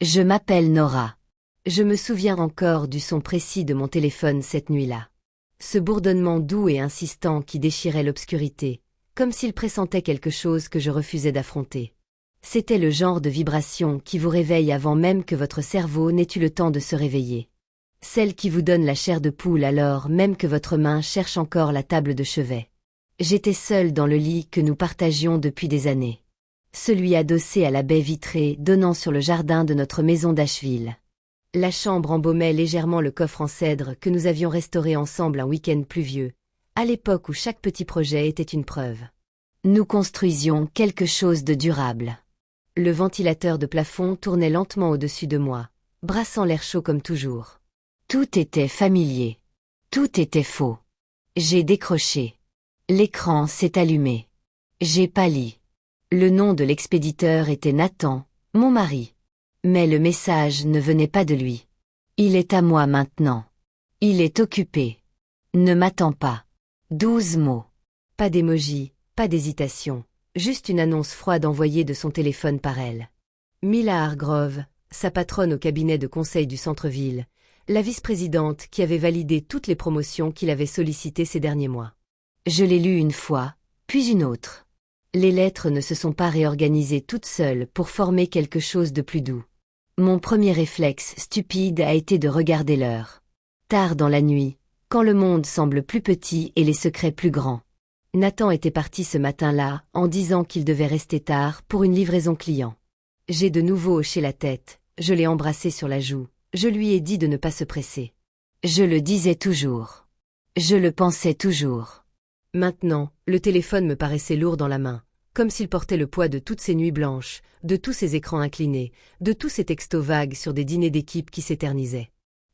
Je m'appelle Nora. Je me souviens encore du son précis de mon téléphone cette nuit-là. Ce bourdonnement doux et insistant qui déchirait l'obscurité, comme s'il pressentait quelque chose que je refusais d'affronter. C'était le genre de vibration qui vous réveille avant même que votre cerveau n'ait eu le temps de se réveiller. Celle qui vous donne la chair de poule alors même que votre main cherche encore la table de chevet. J'étais seule dans le lit que nous partagions depuis des années. Celui adossé à la baie vitrée donnant sur le jardin de notre maison d'Asheville. La chambre embaumait légèrement le coffre en cèdre que nous avions restauré ensemble un week-end pluvieux, à l'époque où chaque petit projet était une preuve. Nous construisions quelque chose de durable. Le ventilateur de plafond tournait lentement au-dessus de moi, brassant l'air chaud comme toujours. Tout était familier. Tout était faux. J'ai décroché. L'écran s'est allumé. J'ai pâli. Le nom de l'expéditeur était Nathan, mon mari. Mais le message ne venait pas de lui. Il est à moi maintenant. Il est occupé. Ne m'attends pas. 12 mots. Pas d'émoji, pas d'hésitation, juste une annonce froide envoyée de son téléphone par elle. Mila Hargrove, sa patronne au cabinet de conseil du centre-ville, la vice-présidente qui avait validé toutes les promotions qu'il avait sollicitées ces derniers mois. Je l'ai lu une fois, puis une autre. Les lettres ne se sont pas réorganisées toutes seules pour former quelque chose de plus doux. Mon premier réflexe stupide a été de regarder l'heure. Tard dans la nuit, quand le monde semble plus petit et les secrets plus grands. Nathan était parti ce matin-là en disant qu'il devait rester tard pour une livraison client. J'ai de nouveau hoché la tête, je l'ai embrassé sur la joue, je lui ai dit de ne pas se presser. Je le disais toujours. Je le pensais toujours. Maintenant, le téléphone me paraissait lourd dans la main, comme s'il portait le poids de toutes ces nuits blanches, de tous ces écrans inclinés, de tous ces textos vagues sur des dîners d'équipe qui s'éternisaient.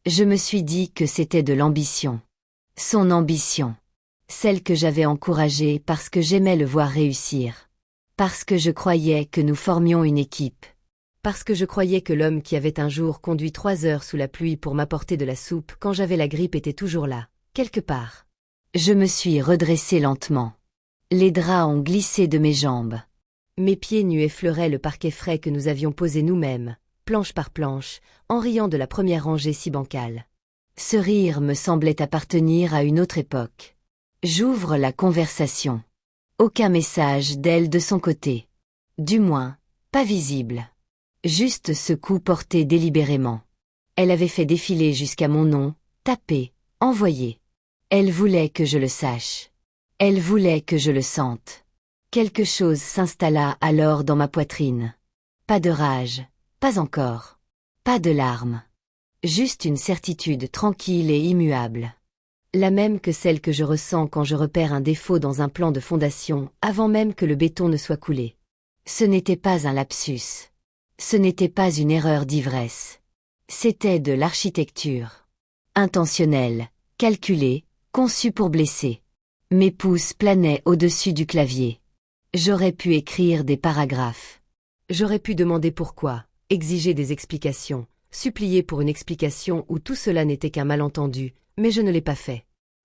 Je me suis dit que c'était de l'ambition. Son ambition. Celle que j'avais encouragée parce que j'aimais le voir réussir. Parce que je croyais que nous formions une équipe. Parce que je croyais que l'homme qui avait un jour conduit 3 heures sous la pluie pour m'apporter de la soupe quand j'avais la grippe était toujours là, quelque part. Je me suis redressée lentement. Les draps ont glissé de mes jambes. Mes pieds nus effleuraient le parquet frais que nous avions posé nous-mêmes, planche par planche, en riant de la première rangée si bancale. Ce rire me semblait appartenir à une autre époque. J'ouvre la conversation. Aucun message d'elle de son côté. Du moins, pas visible. Juste ce coup porté délibérément. Elle avait fait défiler jusqu'à mon nom, tapé, envoyé. Elle voulait que je le sache. Elle voulait que je le sente. Quelque chose s'installa alors dans ma poitrine. Pas de rage, pas encore. Pas de larmes. Juste une certitude tranquille et immuable. La même que celle que je ressens quand je repère un défaut dans un plan de fondation avant même que le béton ne soit coulé. Ce n'était pas un lapsus. Ce n'était pas une erreur d'ivresse. C'était de l'architecture. Intentionnelle, calculée, conçue pour blesser. Mes pouces planaient au-dessus du clavier. J'aurais pu écrire des paragraphes. J'aurais pu demander pourquoi, exiger des explications, supplier pour une explication où tout cela n'était qu'un malentendu, mais je ne l'ai pas fait.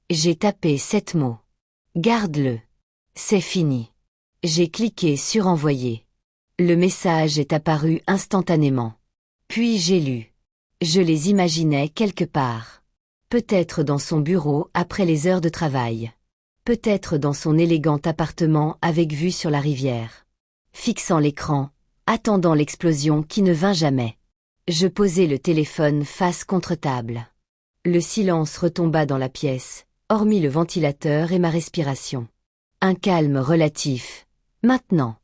J'ai tapé 7 mots. Garde-le. C'est fini. J'ai cliqué sur envoyer. Le message est apparu instantanément. Puis j'ai lu. Je les imaginais quelque part. Peut-être dans son bureau après les heures de travail. Peut-être dans son élégant appartement avec vue sur la rivière. Fixant l'écran, attendant l'explosion qui ne vint jamais. Je posai le téléphone face contre table. Le silence retomba dans la pièce, hormis le ventilateur et ma respiration. Un calme relatif. Maintenant.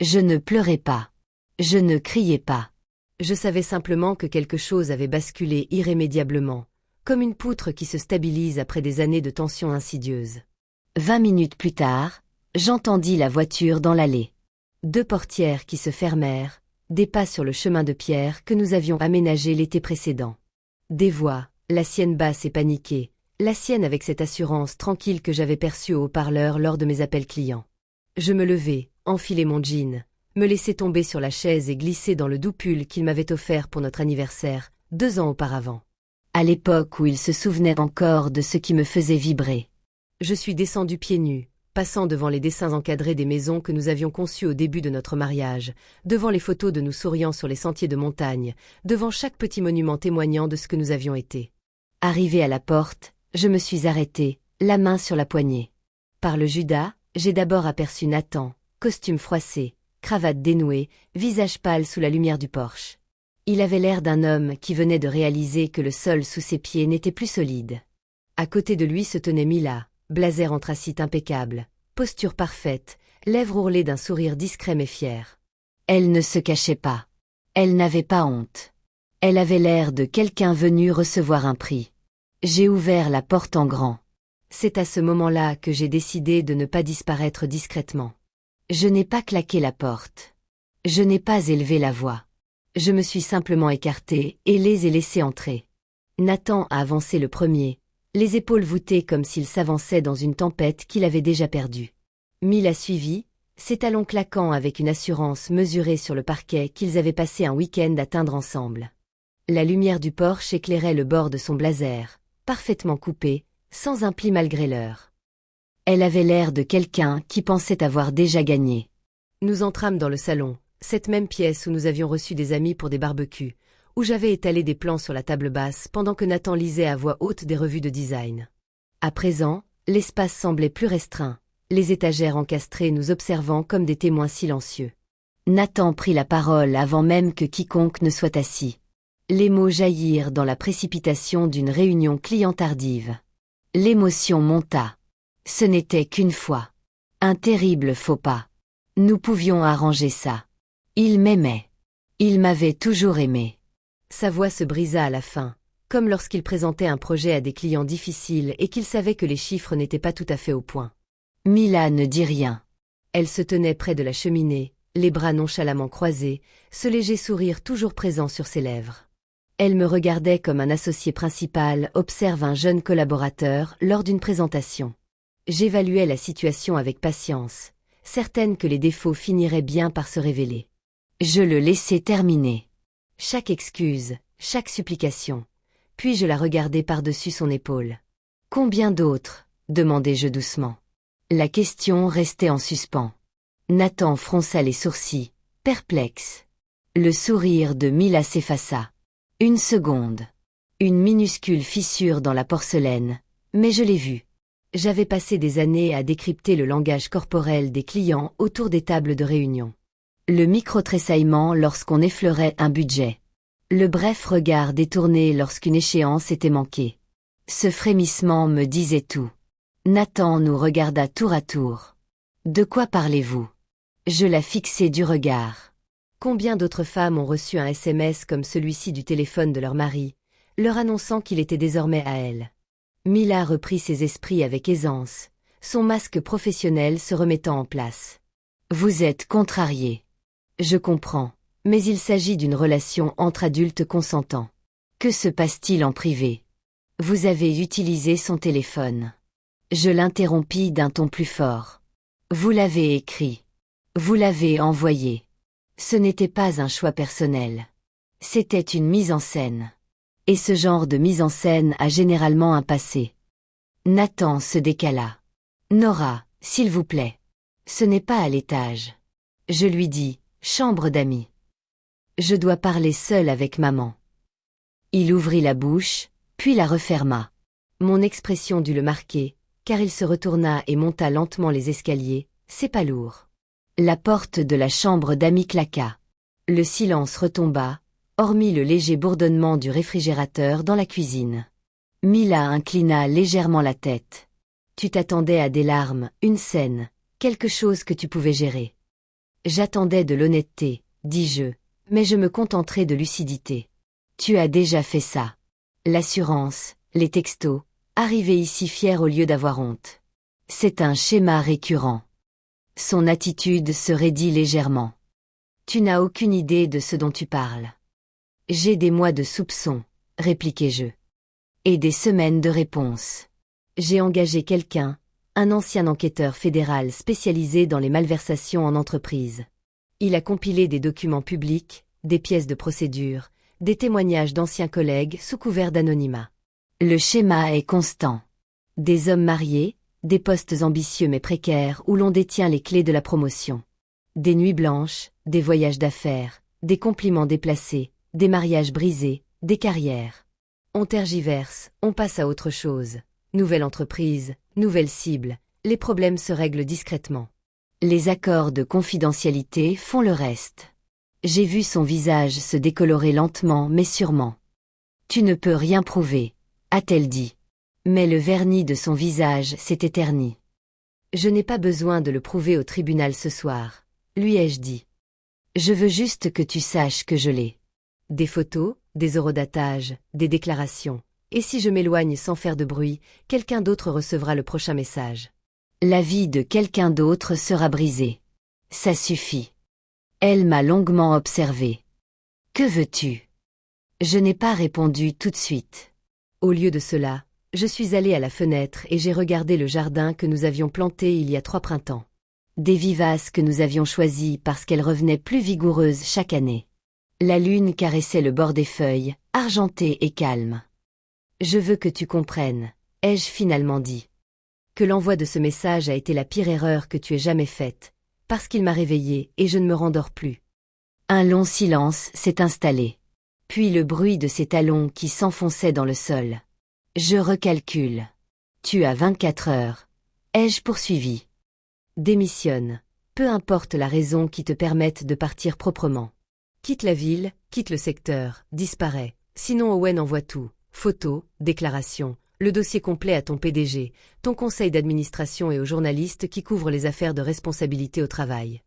Je ne pleurais pas. Je ne criais pas. Je savais simplement que quelque chose avait basculé irrémédiablement, comme une poutre qui se stabilise après des années de tension insidieuse. 20 minutes plus tard, j'entendis la voiture dans l'allée. 2 portières qui se fermèrent, des pas sur le chemin de pierre que nous avions aménagé l'été précédent. Des voix, la sienne basse et paniquée, la sienne avec cette assurance tranquille que j'avais perçue au haut-parleur lors de mes appels clients. Je me levai, enfilai mon jean, me laissai tomber sur la chaise et glisser dans le doux pull qu'il m'avait offert pour notre anniversaire, 2 ans auparavant. À l'époque où il se souvenait encore de ce qui me faisait vibrer. Je suis descendu pieds nus, passant devant les dessins encadrés des maisons que nous avions conçues au début de notre mariage, devant les photos de nous souriant sur les sentiers de montagne, devant chaque petit monument témoignant de ce que nous avions été. Arrivé à la porte, je me suis arrêtée, la main sur la poignée. Par le Judas, j'ai d'abord aperçu Nathan, costume froissé, cravate dénouée, visage pâle sous la lumière du porche. Il avait l'air d'un homme qui venait de réaliser que le sol sous ses pieds n'était plus solide. À côté de lui se tenait Mila, blazer anthracite impeccable, posture parfaite, lèvres ourlées d'un sourire discret mais fier. Elle ne se cachait pas. Elle n'avait pas honte. Elle avait l'air de quelqu'un venu recevoir un prix. J'ai ouvert la porte en grand. C'est à ce moment-là que j'ai décidé de ne pas disparaître discrètement. Je n'ai pas claqué la porte. Je n'ai pas élevé la voix. Je me suis simplement écartée et les ai laissés entrer. Nathan a avancé le premier, les épaules voûtées comme s'il s'avançait dans une tempête qu'il avait déjà perdue. Mila a suivi, ses talons claquant avec une assurance mesurée sur le parquet qu'ils avaient passé un week-end à teindre ensemble. La lumière du porche éclairait le bord de son blazer, parfaitement coupé, sans un pli malgré l'heure. Elle avait l'air de quelqu'un qui pensait avoir déjà gagné. Nous entrâmes dans le salon, cette même pièce où nous avions reçu des amis pour des barbecues, où j'avais étalé des plans sur la table basse pendant que Nathan lisait à voix haute des revues de design. À présent, l'espace semblait plus restreint, les étagères encastrées nous observant comme des témoins silencieux. Nathan prit la parole avant même que quiconque ne soit assis. Les mots jaillirent dans la précipitation d'une réunion client tardive. L'émotion monta. Ce n'était qu'une fois. Un terrible faux pas. Nous pouvions arranger ça. Il m'aimait. Il m'avait toujours aimé. Sa voix se brisa à la fin, comme lorsqu'il présentait un projet à des clients difficiles et qu'il savait que les chiffres n'étaient pas tout à fait au point. Mila ne dit rien. Elle se tenait près de la cheminée, les bras nonchalamment croisés, ce léger sourire toujours présent sur ses lèvres. Elle me regardait comme un associé principal observe un jeune collaborateur lors d'une présentation. J'évaluais la situation avec patience, certaine que les défauts finiraient bien par se révéler. Je le laissai terminer. Chaque excuse, chaque supplication. Puis je la regardai par-dessus son épaule. « Combien d'autres » demandai-je doucement. La question restait en suspens. Nathan fronça les sourcils, perplexe. Le sourire de Mila s'effaça. Une seconde. Une minuscule fissure dans la porcelaine, mais je l'ai vue. J'avais passé des années à décrypter le langage corporel des clients autour des tables de réunion. Le micro-tressaillement lorsqu'on effleurait un budget. Le bref regard détourné lorsqu'une échéance était manquée. Ce frémissement me disait tout. Nathan nous regarda tour à tour. « De quoi parlez-vous » Je la fixai du regard. Combien d'autres femmes ont reçu un SMS comme celui-ci du téléphone de leur mari, leur annonçant qu'il était désormais à elle. Mila reprit ses esprits avec aisance, son masque professionnel se remettant en place. « Vous êtes contrarié. Je comprends, mais il s'agit d'une relation entre adultes consentants. Que se passe-t-il en privé? Vous avez utilisé son téléphone. » Je l'interrompis d'un ton plus fort. « Vous l'avez écrit. Vous l'avez envoyé. Ce n'était pas un choix personnel. C'était une mise en scène. Et ce genre de mise en scène a généralement un passé. » Nathan se décala. « Nora, s'il vous plaît. Ce n'est pas à l'étage. » Je lui dis, « Chambre d'amis. Je dois parler seul avec maman. » Il ouvrit la bouche, puis la referma. Mon expression dut le marquer, car il se retourna et monta lentement les escaliers, c'est pas lourd. La porte de la chambre d'amis claqua. Le silence retomba, hormis le léger bourdonnement du réfrigérateur dans la cuisine. Mila inclina légèrement la tête. « Tu t'attendais à des larmes, une scène, quelque chose que tu pouvais gérer. » J'attendais de l'honnêteté, dis-je, mais je me contenterai de lucidité. Tu as déjà fait ça. L'assurance, les textos, arriver ici fier au lieu d'avoir honte. C'est un schéma récurrent. Son attitude se raidit légèrement. Tu n'as aucune idée de ce dont tu parles. J'ai des mois de soupçons, répliquai-je. Et des semaines de réponses. J'ai engagé quelqu'un, un ancien enquêteur fédéral spécialisé dans les malversations en entreprise. Il a compilé des documents publics, des pièces de procédure, des témoignages d'anciens collègues sous couvert d'anonymat. Le schéma est constant. Des hommes mariés, des postes ambitieux mais précaires où l'on détient les clés de la promotion. Des nuits blanches, des voyages d'affaires, des compliments déplacés, des mariages brisés, des carrières. On tergiverse, on passe à autre chose. Nouvelle entreprise, nouvelle cible, les problèmes se règlent discrètement. Les accords de confidentialité font le reste. J'ai vu son visage se décolorer lentement mais sûrement. « Tu ne peux rien prouver », a-t-elle dit. Mais le vernis de son visage s'était terni. « Je n'ai pas besoin de le prouver au tribunal ce soir », lui ai-je dit. « Je veux juste que tu saches que je l'ai. » Des photos, des horodatages, des déclarations. Et si je m'éloigne sans faire de bruit, quelqu'un d'autre recevra le prochain message. La vie de quelqu'un d'autre sera brisée. Ça suffit. Elle m'a longuement observé. Que veux-tu? Je n'ai pas répondu tout de suite. Au lieu de cela, je suis allée à la fenêtre et j'ai regardé le jardin que nous avions planté il y a 3 printemps. Des vivaces que nous avions choisies parce qu'elles revenaient plus vigoureuses chaque année. La lune caressait le bord des feuilles, argentée et calme. Je veux que tu comprennes, ai-je finalement dit. Que l'envoi de ce message a été la pire erreur que tu aies jamais faite, parce qu'il m'a réveillée et je ne me rendors plus. Un long silence s'est installé. Puis le bruit de ses talons qui s'enfonçaient dans le sol. Je recalcule. Tu as 24 heures, ai-je poursuivi. Démissionne, peu importe la raison qui te permette de partir proprement. Quitte la ville, quitte le secteur, disparaît, sinon Owen envoie tout. Photos, déclarations, le dossier complet à ton PDG, ton conseil d'administration et aux journalistes qui couvrent les affaires de responsabilité au travail.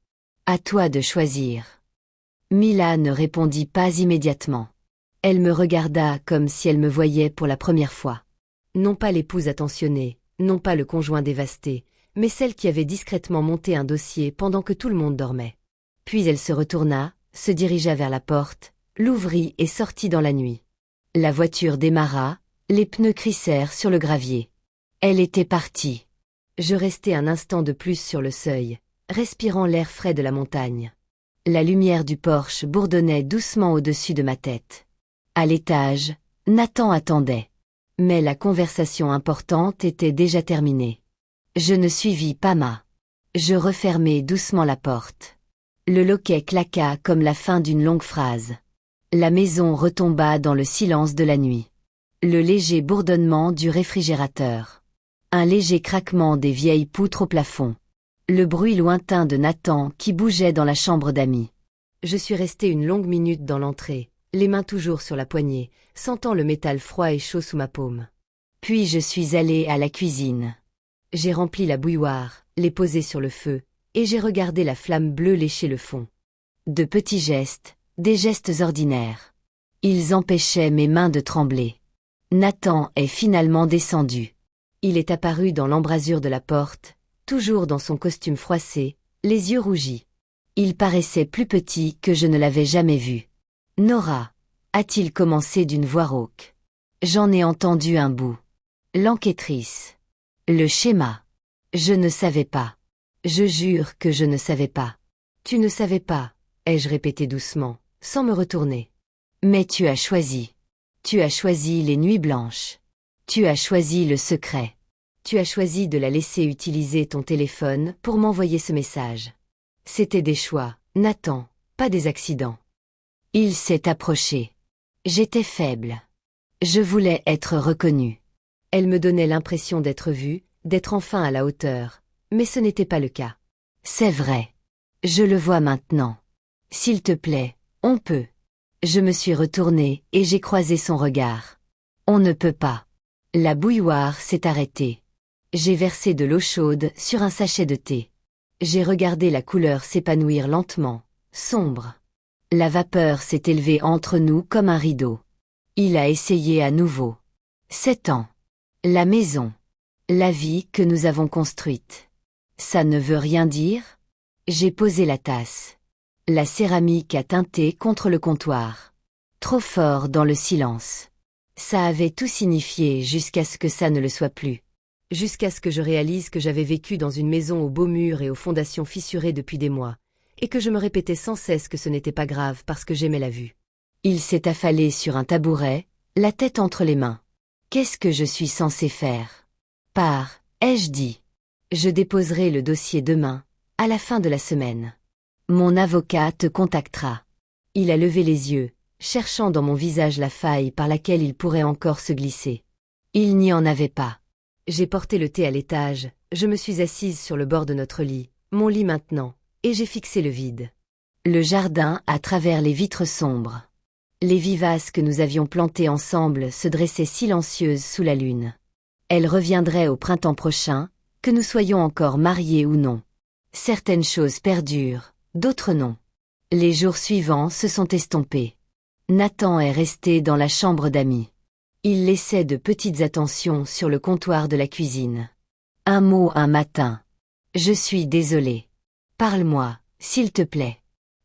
À toi de choisir. Mila ne répondit pas immédiatement. Elle me regarda comme si elle me voyait pour la première fois. Non pas l'épouse attentionnée, non pas le conjoint dévasté, mais celle qui avait discrètement monté un dossier pendant que tout le monde dormait. Puis elle se retourna, se dirigea vers la porte, l'ouvrit et sortit dans la nuit. La voiture démarra, les pneus crissèrent sur le gravier. Elle était partie. Je restai un instant de plus sur le seuil, respirant l'air frais de la montagne. La lumière du porche bourdonnait doucement au-dessus de ma tête. À l'étage, Nathan attendait. Mais la conversation importante était déjà terminée. Je ne suivis pas ma. Je refermai doucement la porte. Le loquet claqua comme la fin d'une longue phrase. La maison retomba dans le silence de la nuit. Le léger bourdonnement du réfrigérateur. Un léger craquement des vieilles poutres au plafond. Le bruit lointain de Nathan qui bougeait dans la chambre d'amis. Je suis restée une longue minute dans l'entrée, les mains toujours sur la poignée, sentant le métal froid et chaud sous ma paume. Puis je suis allée à la cuisine. J'ai rempli la bouilloire, l'ai posée sur le feu, et j'ai regardé la flamme bleue lécher le fond. De petits gestes, des gestes ordinaires. Ils empêchaient mes mains de trembler. Nathan est finalement descendu. Il est apparu dans l'embrasure de la porte, toujours dans son costume froissé, les yeux rougis. Il paraissait plus petit que je ne l'avais jamais vu. « Nora » a-t-il commencé d'une voix rauque. J'en ai entendu un bout. L'enquêtrice. Le schéma. Je ne savais pas. Je jure que je ne savais pas. Tu ne savais pas, ai-je répété doucement, sans me retourner. Mais tu as choisi. Tu as choisi les nuits blanches. Tu as choisi le secret. Tu as choisi de la laisser utiliser ton téléphone pour m'envoyer ce message. C'était des choix, Nathan, pas des accidents. Il s'est approché. J'étais faible. Je voulais être reconnue. Elle me donnait l'impression d'être vue, d'être enfin à la hauteur, mais ce n'était pas le cas. C'est vrai. Je le vois maintenant. S'il te plaît, on peut. Je me suis retournée et j'ai croisé son regard. On ne peut pas. La bouilloire s'est arrêtée. J'ai versé de l'eau chaude sur un sachet de thé. J'ai regardé la couleur s'épanouir lentement, sombre. La vapeur s'est élevée entre nous comme un rideau. Il a essayé à nouveau. 7 ans. La maison. La vie que nous avons construite. Ça ne veut rien dire? J'ai posé la tasse. La céramique a teinté contre le comptoir. Trop fort dans le silence. Ça avait tout signifié jusqu'à ce que ça ne le soit plus. Jusqu'à ce que je réalise que j'avais vécu dans une maison aux beaux murs et aux fondations fissurées depuis des mois, et que je me répétais sans cesse que ce n'était pas grave parce que j'aimais la vue. Il s'est affalé sur un tabouret, la tête entre les mains. Qu'est-ce que je suis censé faire? Ai-je dit. Je déposerai le dossier demain, à la fin de la semaine. Mon avocat te contactera. Il a levé les yeux, cherchant dans mon visage la faille par laquelle il pourrait encore se glisser. Il n'y en avait pas. J'ai porté le thé à l'étage, je me suis assise sur le bord de notre lit, mon lit maintenant, et j'ai fixé le vide. Le jardin à travers les vitres sombres. Les vivaces que nous avions plantées ensemble se dressaient silencieuses sous la lune. Elles reviendraient au printemps prochain, que nous soyons encore mariés ou non. Certaines choses perdurent, d'autres non. Les jours suivants se sont estompés. Nathan est resté dans la chambre d'amis. Il laissait de petites attentions sur le comptoir de la cuisine. Un mot un matin. Je suis désolée. Parle-moi, s'il te plaît.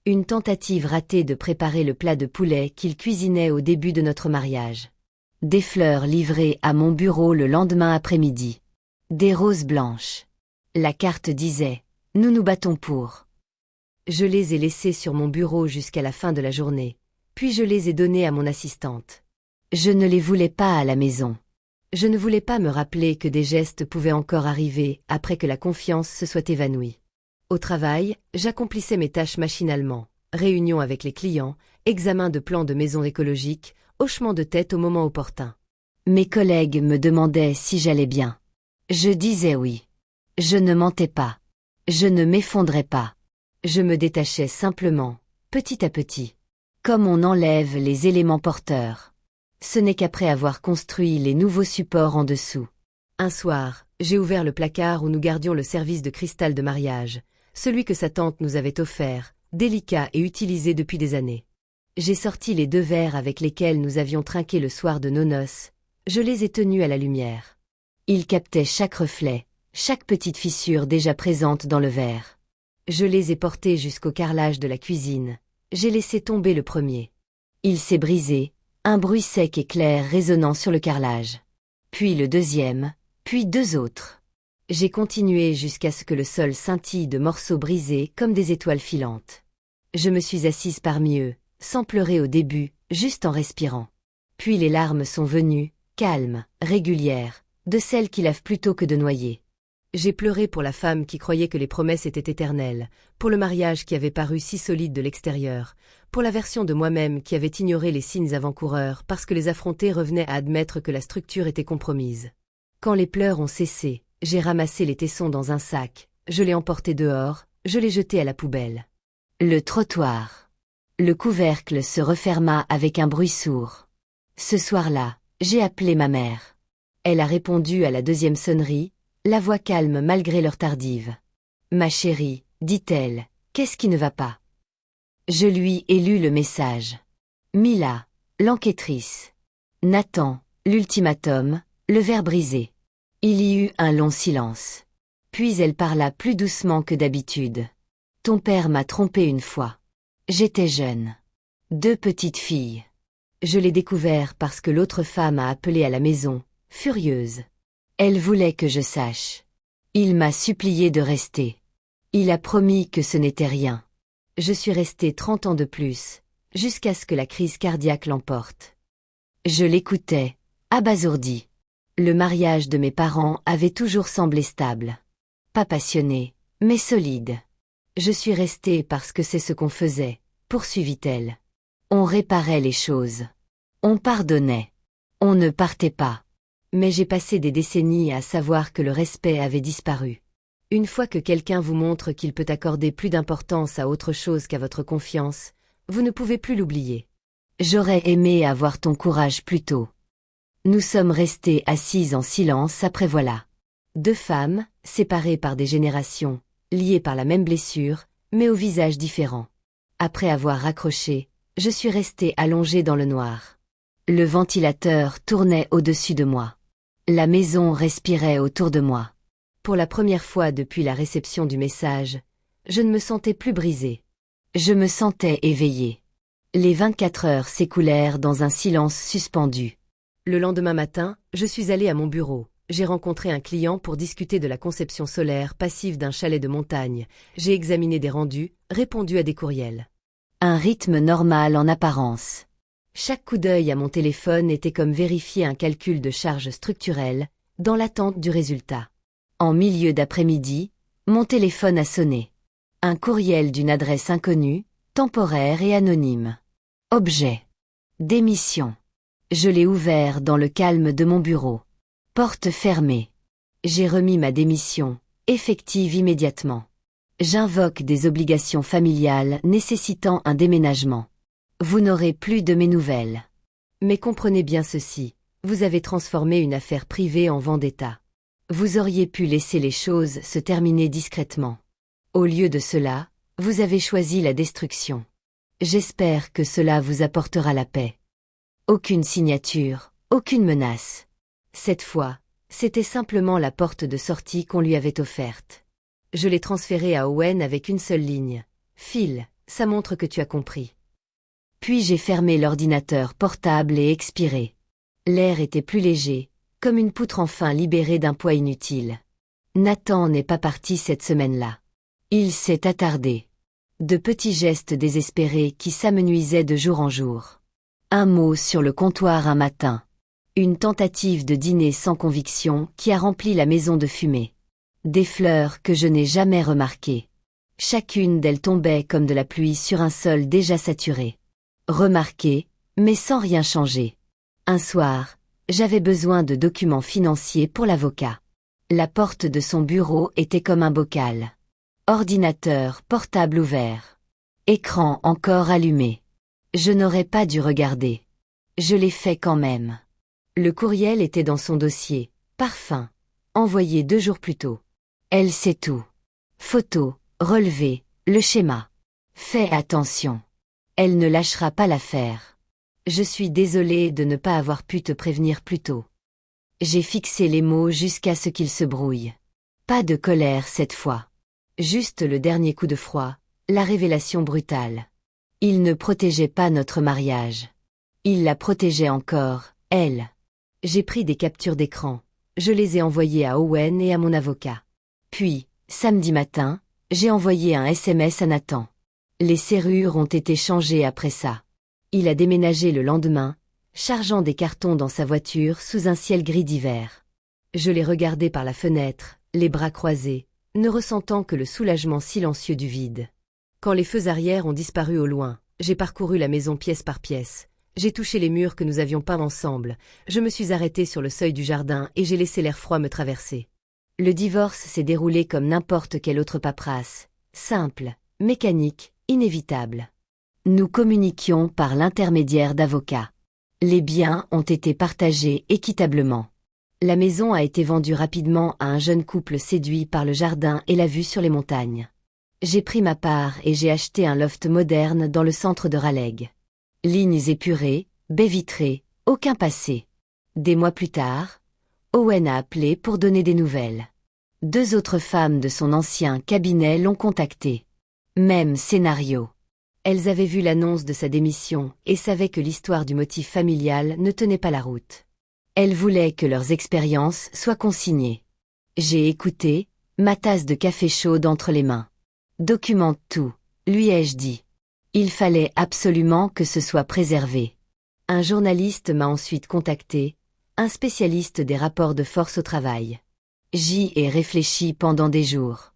Une tentative ratée de préparer le plat de poulet qu'il cuisinait au début de notre mariage. Des fleurs livrées à mon bureau le lendemain après-midi. Des roses blanches. La carte disait « Nous nous battons pour ». Je les ai laissées sur mon bureau jusqu'à la fin de la journée, puis je les ai données à mon assistante. Je ne les voulais pas à la maison. Je ne voulais pas me rappeler que des gestes pouvaient encore arriver après que la confiance se soit évanouie. Au travail, j'accomplissais mes tâches machinalement, réunions avec les clients, examen de plans de maison écologique, hochement de tête au moment opportun. Mes collègues me demandaient si j'allais bien. Je disais oui. Je ne mentais pas. Je ne m'effondrais pas. Je me détachais simplement, petit à petit. Comme on enlève les éléments porteurs. Ce n'est qu'après avoir construit les nouveaux supports en dessous. Un soir, j'ai ouvert le placard où nous gardions le service de cristal de mariage, celui que sa tante nous avait offert, délicat et utilisé depuis des années. J'ai sorti les 2 verres avec lesquels nous avions trinqué le soir de nos noces, je les ai tenus à la lumière. Ils captaient chaque reflet, chaque petite fissure déjà présente dans le verre. Je les ai portés jusqu'au carrelage de la cuisine. J'ai laissé tomber le premier. Il s'est brisé, un bruit sec et clair résonnant sur le carrelage. Puis le deuxième, puis 2 autres. J'ai continué jusqu'à ce que le sol scintille de morceaux brisés comme des étoiles filantes. Je me suis assise parmi eux, sans pleurer au début, juste en respirant. Puis les larmes sont venues, calmes, régulières, de celles qui lavent plutôt que de noyer. J'ai pleuré pour la femme qui croyait que les promesses étaient éternelles, pour le mariage qui avait paru si solide de l'extérieur, pour la version de moi-même qui avait ignoré les signes avant-coureurs parce que les affrontés revenaient à admettre que la structure était compromise. Quand les pleurs ont cessé, j'ai ramassé les tessons dans un sac, je l'ai emporté dehors, je l'ai jeté à la poubelle. Le trottoir. Le couvercle se referma avec un bruit sourd. Ce soir-là, j'ai appelé ma mère. Elle a répondu à la 2e sonnerie, la voix calme malgré l'heure tardive. « Ma chérie, dit-elle, qu'est-ce qui ne va pas ?» Je lui ai lu le message. Mila, l'enquêtrice. Nathan, l'ultimatum, le verre brisé. Il y eut un long silence. Puis elle parla plus doucement que d'habitude. « Ton père m'a trompée une fois. J'étais jeune. 2 petites filles. Je l'ai découvert parce que l'autre femme a appelé à la maison, furieuse. Elle voulait que je sache. Il m'a supplié de rester. Il a promis que ce n'était rien. Je suis restée 30 ans de plus, jusqu'à ce que la crise cardiaque l'emporte. Je l'écoutais, abasourdi. Le mariage de mes parents avait toujours semblé stable. Pas passionné, mais solide. Je suis restée parce que c'est ce qu'on faisait, poursuivit-elle. On réparait les choses. On pardonnait. On ne partait pas. Mais j'ai passé des décennies à savoir que le respect avait disparu. Une fois que quelqu'un vous montre qu'il peut accorder plus d'importance à autre chose qu'à votre confiance, vous ne pouvez plus l'oublier. J'aurais aimé avoir ton courage plus tôt. Nous sommes restés assises en silence après voilà. 2 femmes, séparées par des générations, liées par la même blessure, mais au visage différent. Après avoir raccroché, je suis restée allongée dans le noir. Le ventilateur tournait au-dessus de moi. La maison respirait autour de moi. Pour la première fois depuis la réception du message, je ne me sentais plus brisée. Je me sentais éveillée. Les 24 heures s'écoulèrent dans un silence suspendu. Le lendemain matin, je suis allée à mon bureau. J'ai rencontré un client pour discuter de la conception solaire passive d'un chalet de montagne. J'ai examiné des rendus, répondu à des courriels. Un rythme normal en apparence. Chaque coup d'œil à mon téléphone était comme vérifier un calcul de charge structurelle, dans l'attente du résultat. En milieu d'après-midi, mon téléphone a sonné. Un courriel d'une adresse inconnue, temporaire et anonyme. Objet. Démission. Je l'ai ouvert dans le calme de mon bureau. Porte fermée. J'ai remis ma démission, effective immédiatement. J'invoque des obligations familiales nécessitant un déménagement. Vous n'aurez plus de mes nouvelles. Mais comprenez bien ceci, vous avez transformé une affaire privée en vendetta. Vous auriez pu laisser les choses se terminer discrètement. Au lieu de cela, vous avez choisi la destruction. J'espère que cela vous apportera la paix. Aucune signature, aucune menace. Cette fois, c'était simplement la porte de sortie qu'on lui avait offerte. Je l'ai transférée à Owen avec une seule ligne. Phil, ça montre que tu as compris. Puis j'ai fermé l'ordinateur portable et expiré. L'air était plus léger, comme une poutre enfin libérée d'un poids inutile. Nathan n'est pas parti cette semaine-là. Il s'est attardé. De petits gestes désespérés qui s'amenuisaient de jour en jour. Un mot sur le comptoir un matin. Une tentative de dîner sans conviction qui a rempli la maison de fumée. Des fleurs que je n'ai jamais remarquées. Chacune d'elles tombait comme de la pluie sur un sol déjà saturé. Remarquées, mais sans rien changer. Un soir, j'avais besoin de documents financiers pour l'avocat. La porte de son bureau était comme un bocal. Ordinateur portable ouvert. Écran encore allumé. Je n'aurais pas dû regarder. Je l'ai fait quand même. Le courriel était dans son dossier. Parfum. Envoyé 2 jours plus tôt. Elle sait tout. Photo, relevé, le schéma. Fais attention. Elle ne lâchera pas l'affaire. Je suis désolée de ne pas avoir pu te prévenir plus tôt. J'ai fixé les mots jusqu'à ce qu'ils se brouillent. Pas de colère cette fois. Juste le dernier coup de froid, la révélation brutale. Il ne protégeait pas notre mariage. Il la protégeait encore, elle. J'ai pris des captures d'écran. Je les ai envoyées à Owen et à mon avocat. Puis, samedi matin, j'ai envoyé un SMS à Nathan. Les serrures ont été changées après ça. Il a déménagé le lendemain, chargeant des cartons dans sa voiture sous un ciel gris d'hiver. Je l'ai regardé par la fenêtre, les bras croisés, ne ressentant que le soulagement silencieux du vide. Quand les feux arrière ont disparu au loin, j'ai parcouru la maison pièce par pièce. J'ai touché les murs que nous avions peints ensemble. Je me suis arrêtée sur le seuil du jardin et j'ai laissé l'air froid me traverser. Le divorce s'est déroulé comme n'importe quelle autre paperasse. Simple, mécanique, inévitable. Nous communiquions par l'intermédiaire d'avocats. Les biens ont été partagés équitablement. La maison a été vendue rapidement à un jeune couple séduit par le jardin et la vue sur les montagnes. J'ai pris ma part et j'ai acheté un loft moderne dans le centre de Raleigh. Lignes épurées, baies vitrées, aucun passé. Des mois plus tard, Owen a appelé pour donner des nouvelles. 2 autres femmes de son ancien cabinet l'ont contacté. Même scénario. Elles avaient vu l'annonce de sa démission et savaient que l'histoire du motif familial ne tenait pas la route. Elles voulaient que leurs expériences soient consignées. J'ai écouté, ma tasse de café chaude entre les mains. Documente tout, lui ai-je dit. Il fallait absolument que ce soit préservé. Un journaliste m'a ensuite contacté, un spécialiste des rapports de force au travail. J'y ai réfléchi pendant des jours.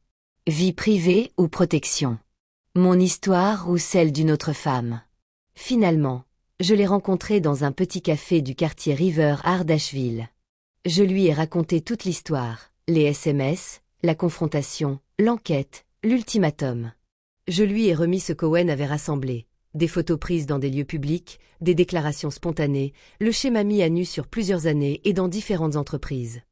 Vie privée ou protection? Mon histoire ou celle d'une autre femme? Finalement, je l'ai rencontré dans un petit café du quartier River Ardashville. Je lui ai raconté toute l'histoire, les SMS, la confrontation, l'enquête, l'ultimatum. Je lui ai remis ce qu'Owen avait rassemblé, des photos prises dans des lieux publics, des déclarations spontanées, le schéma mis à nu sur plusieurs années et dans différentes entreprises.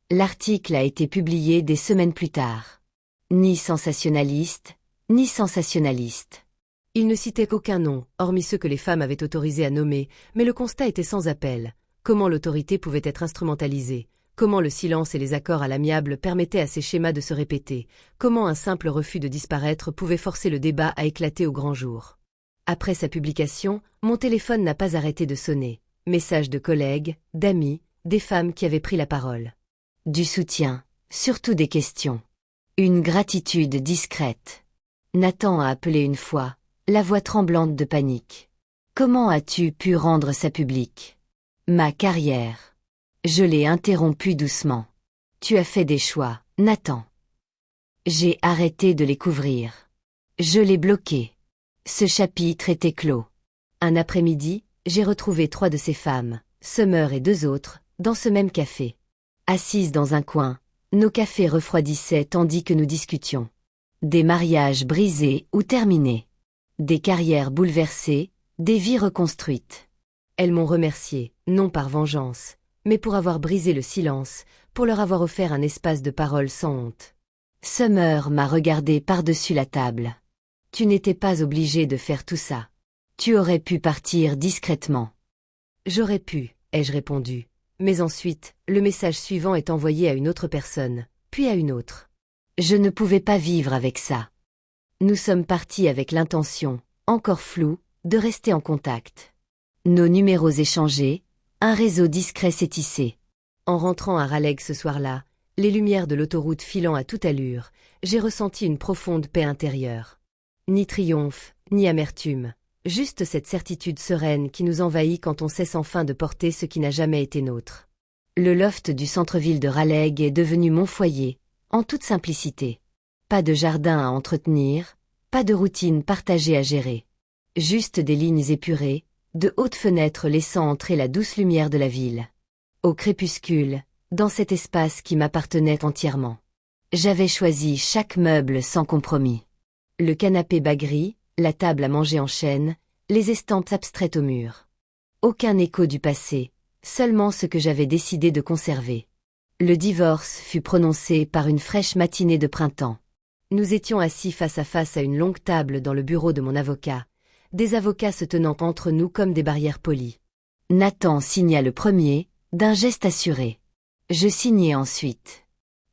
L'article a été publié des semaines plus tard. Ni sensationnaliste, ni sensationnaliste. Il ne citait aucun nom, hormis ceux que les femmes avaient autorisé à nommer, mais le constat était sans appel. Comment l'autorité pouvait être instrumentalisée? Comment le silence et les accords à l'amiable permettaient à ces schémas de se répéter? Comment un simple refus de disparaître pouvait forcer le débat à éclater au grand jour? Après sa publication, mon téléphone n'a pas arrêté de sonner. Messages de collègues, d'amis, des femmes qui avaient pris la parole. Du soutien, surtout des questions. Une gratitude discrète. Nathan a appelé une fois, la voix tremblante de panique. Comment as-tu pu rendre ça public? Ma carrière. Je l'ai interrompu doucement. Tu as fait des choix, Nathan. J'ai arrêté de les couvrir. Je l'ai bloqué. Ce chapitre était clos. Un après-midi, j'ai retrouvé 3 de ces femmes, Summer et 2 autres, dans ce même café. Assises dans un coin, nos cafés refroidissaient tandis que nous discutions. Des mariages brisés ou terminés. Des carrières bouleversées, des vies reconstruites. Elles m'ont remercié, non par vengeance, mais pour avoir brisé le silence, pour leur avoir offert un espace de parole sans honte. Summer m'a regardé par-dessus la table. Tu n'étais pas obligé de faire tout ça. Tu aurais pu partir discrètement. J'aurais pu, ai-je répondu. Mais ensuite, le message suivant est envoyé à une autre personne, puis à une autre. Je ne pouvais pas vivre avec ça. Nous sommes partis avec l'intention, encore floue, de rester en contact. Nos numéros échangés, un réseau discret s'est tissé. En rentrant à Raleigh ce soir-là, les lumières de l'autoroute filant à toute allure, j'ai ressenti une profonde paix intérieure. Ni triomphe, ni amertume, juste cette certitude sereine qui nous envahit quand on cesse enfin de porter ce qui n'a jamais été nôtre. Le loft du centre-ville de Raleigh est devenu mon foyer, en toute simplicité. Pas de jardin à entretenir, pas de routine partagée à gérer. Juste des lignes épurées, de hautes fenêtres laissant entrer la douce lumière de la ville. Au crépuscule, dans cet espace qui m'appartenait entièrement. J'avais choisi chaque meuble sans compromis. Le canapé bas gris, la table à manger en chêne, les estampes abstraites au mur. Aucun écho du passé, seulement ce que j'avais décidé de conserver. Le divorce fut prononcé par une fraîche matinée de printemps. Nous étions assis face à face à une longue table dans le bureau de mon avocat, des avocats se tenant entre nous comme des barrières polies. Nathan signa le premier, d'un geste assuré. Je signai ensuite.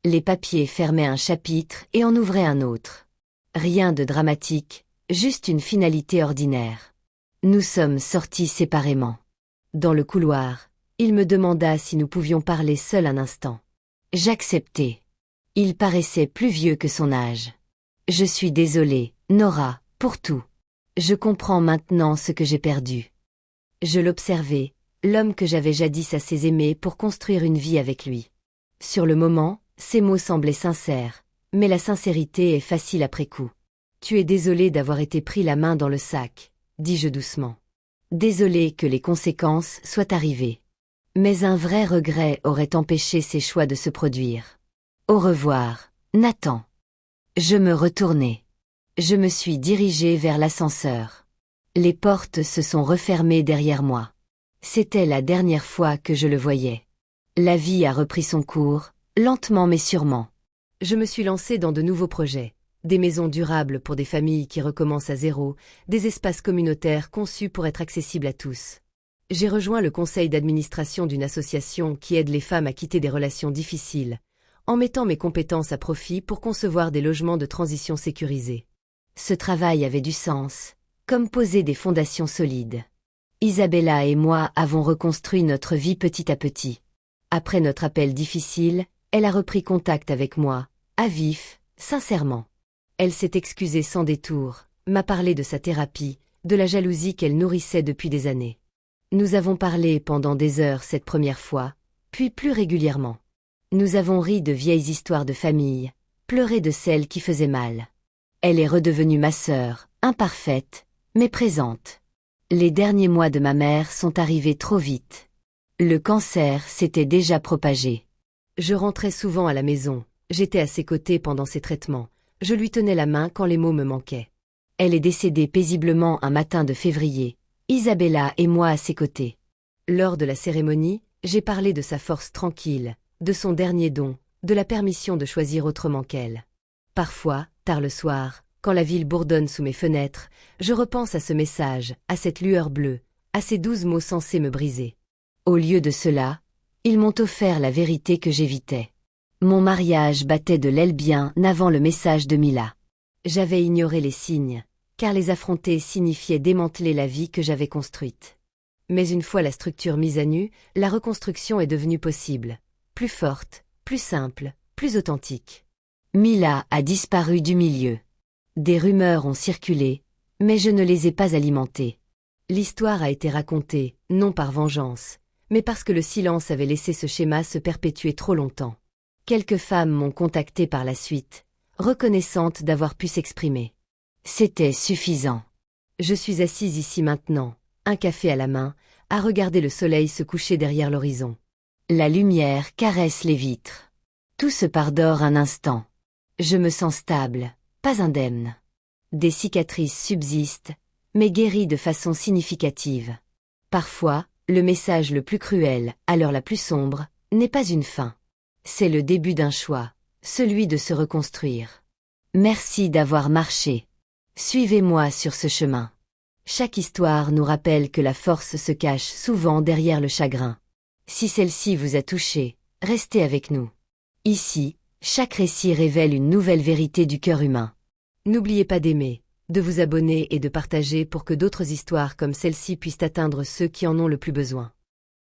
Les papiers fermaient un chapitre et en ouvraient un autre. Rien de dramatique, juste une finalité ordinaire. Nous sommes sortis séparément. Dans le couloir, il me demanda si nous pouvions parler seuls un instant. J'acceptai. Il paraissait plus vieux que son âge. Je suis désolée, Nora, pour tout. Je comprends maintenant ce que j'ai perdu. Je l'observais, l'homme que j'avais jadis assez aimé pour construire une vie avec lui. Sur le moment, ces mots semblaient sincères, mais la sincérité est facile après coup. Tu es désolé d'avoir été pris la main dans le sac, dis-je doucement. Désolé que les conséquences soient arrivées. Mais un vrai regret aurait empêché ces choix de se produire. Au revoir, Nathan. Je me retournai. Je me suis dirigé vers l'ascenseur. Les portes se sont refermées derrière moi. C'était la dernière fois que je le voyais. La vie a repris son cours, lentement mais sûrement. Je me suis lancé dans de nouveaux projets. Des maisons durables pour des familles qui recommencent à zéro, des espaces communautaires conçus pour être accessibles à tous. J'ai rejoint le conseil d'administration d'une association qui aide les femmes à quitter des relations difficiles, en mettant mes compétences à profit pour concevoir des logements de transition sécurisés. Ce travail avait du sens, comme poser des fondations solides. Isabella et moi avons reconstruit notre vie petit à petit. Après notre appel difficile, elle a repris contact avec moi, à vif, sincèrement. Elle s'est excusée sans détour, m'a parlé de sa thérapie, de la jalousie qu'elle nourrissait depuis des années. Nous avons parlé pendant des heures cette première fois, puis plus régulièrement. Nous avons ri de vieilles histoires de famille, pleuré de celles qui faisaient mal. Elle est redevenue ma sœur, imparfaite, mais présente. Les derniers mois de ma mère sont arrivés trop vite. Le cancer s'était déjà propagé. Je rentrais souvent à la maison, j'étais à ses côtés pendant ses traitements, je lui tenais la main quand les mots me manquaient. Elle est décédée paisiblement un matin de février, Isabella et moi à ses côtés. Lors de la cérémonie, j'ai parlé de sa force tranquille, de son dernier don, de la permission de choisir autrement qu'elle. Parfois, tard le soir, quand la ville bourdonne sous mes fenêtres, je repense à ce message, à cette lueur bleue, à ces 12 mots censés me briser. Au lieu de cela, ils m'ont offert la vérité que j'évitais. Mon mariage battait de l'aile bien avant le message de Mila. J'avais ignoré les signes, car les affronter signifiait démanteler la vie que j'avais construite. Mais une fois la structure mise à nu, la reconstruction est devenue possible, plus forte, plus simple, plus authentique. Mila a disparu du milieu. Des rumeurs ont circulé, mais je ne les ai pas alimentées. L'histoire a été racontée, non par vengeance, mais parce que le silence avait laissé ce schéma se perpétuer trop longtemps. Quelques femmes m'ont contacté par la suite, reconnaissantes d'avoir pu s'exprimer. C'était suffisant. Je suis assise ici maintenant, un café à la main, à regarder le soleil se coucher derrière l'horizon. La lumière caresse les vitres. Tout se pardore un instant. Je me sens stable, pas indemne. Des cicatrices subsistent, mais guéries de façon significative. Parfois, le message le plus cruel, à l'heure la plus sombre, n'est pas une fin. C'est le début d'un choix, celui de se reconstruire. Merci d'avoir marché. Suivez-moi sur ce chemin. Chaque histoire nous rappelle que la force se cache souvent derrière le chagrin. Si celle-ci vous a touché, restez avec nous. Ici, chaque récit révèle une nouvelle vérité du cœur humain. N'oubliez pas d'aimer, de vous abonner et de partager pour que d'autres histoires comme celle-ci puissent atteindre ceux qui en ont le plus besoin.